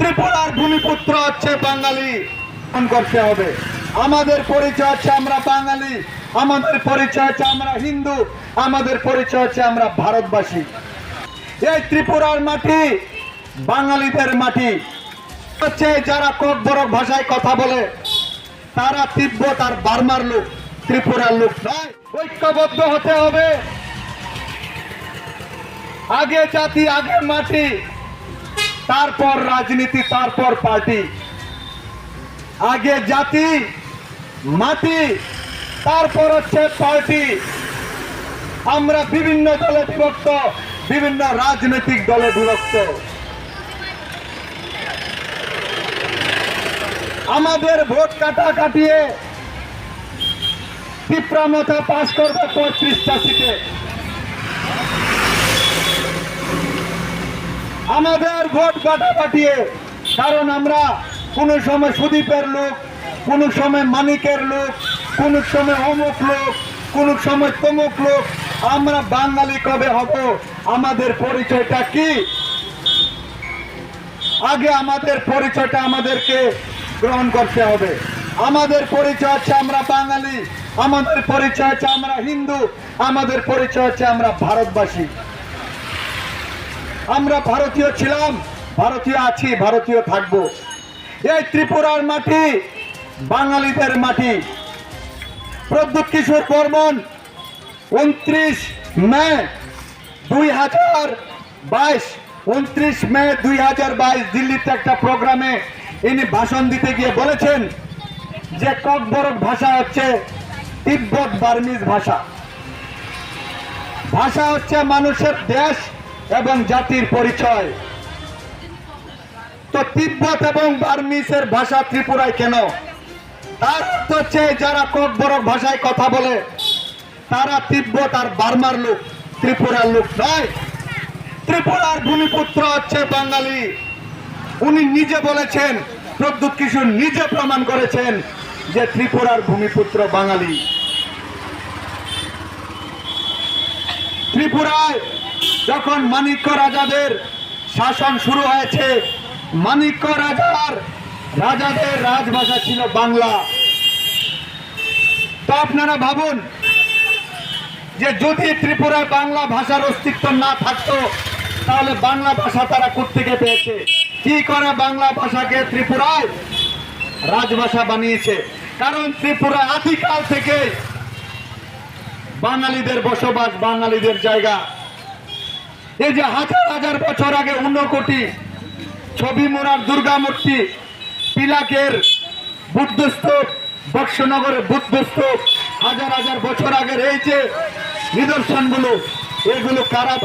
ত্রিপুরার ভূমিপুত্র হচ্ছে বাঙালি করতে হবে। আমাদের পরিচয় হচ্ছে আমরা বাঙালি, আমাদের পরিচয় হচ্ছে আমরা হিন্দু, আমাদের পরিচয় হচ্ছে আমরা ভারতবাসী। এই ত্রিপুরার মাটি বাঙালিদের মাটি। হচ্ছে যারা ককবরক ভাষায় কথা বলে তারা তিব্বত আর বার্মার লোক, ত্রিপুরার লোক নয়। ঐক্যবদ্ধ হতে হবে। আগে জাতি, আগে মাটি, তারপর রাজনীতি, তারপর পার্টি। আগে জাতি, মাটি, তারপর হচ্ছে পার্টি। আমরা বিভিন্ন দলে বিভক্ত, বিভিন্ন রাজনৈতিক দলে বিভক্ত। আমাদের ভোট কাটিয়ে তীব্রমতা পাশ করবে 35টা সিটে। আমাদের ভোট কাটিয়ে, কারণ আমরা কোন সময় সুদীপের লোক, কোন সময় মানিকের লোক, কোন সময় অমুক লোক, কোন সময় তমুক লোক। আমরা বাঙালি কবে হব? আমাদের পরিচয়টা কি? আগে আমাদের পরিচয়টা আমাদেরকে গ্রহণ করতে হবে। আমাদের পরিচয় হচ্ছে আমরা বাঙালি, আমাদের পরিচয় হচ্ছে আমরা হিন্দু, আমাদের পরিচয় হচ্ছে আমরা ভারতবাসী। আমরা ভারতীয় ছিলাম, ভারতীয় আছি, ভারতীয় থাকবো। এই ত্রিপুরার মাটি বাঙালিদের মাটি। প্রদ্যুৎ কিশোর বর্মন 29 মে 2022 দিল্লিতে একটা প্রোগ্রামে ইনি ভাষণ দিতে গিয়ে বলেছেন যে ককবরক ভাষা হচ্ছে তিব্বত বার্মিজ ভাষা। ভাষা হচ্ছে মানুষের দেশ এবং জাতির পরিচয়। তো তিব্বত এবং বার্মিজের ভাষা ত্রিপুরায় কেন? তার অর্থ হচ্ছে যারা ককবরক ভাষায় কথা বলে তারা তিব্বত আর বার্মার লোক, ত্রিপুরার লোক নয়। ত্রিপুরার ভূমিপুত্র হচ্ছে বাঙালি। উনি নিজে বলেছেন, প্রদ্যুৎ কিশোর নিজে প্রমাণ করেছেন যে ত্রিপুরার ভূমিপুত্র বাঙালি। ত্রিপুরায় যখন মাণিক্য রাজাদের শাসন শুরু হয়েছে, মাণিক্য রাজাদের রাজভাষা ছিল বাংলা। তো আপনারা ভাবুন যে যদি ত্রিপুরায় বাংলা ভাষার অস্তিত্ব না থাকতো তাহলে বাংলা ভাষা তারা কোত্থেকে পেয়েছে? কি করে বাংলা ভাষাকে ত্রিপুরায় রাজভাষা বানিয়েছে? কারণ ত্রিপুরা আদিকাল থেকে বাঙালিদের বসবাস, বাঙালিদের জায়গা। এই যে হাজার হাজার বছর আগে ঊনকোটি, ছবি মোড়ার দুর্গা মূর্তি, পিলাকের বুদ্ধস্তূপ, বক্সনগরের বুদ্ধস্তূপ, হাজার হাজার বছর আগের এই যে নিদর্শনগুলো, এগুলো কারা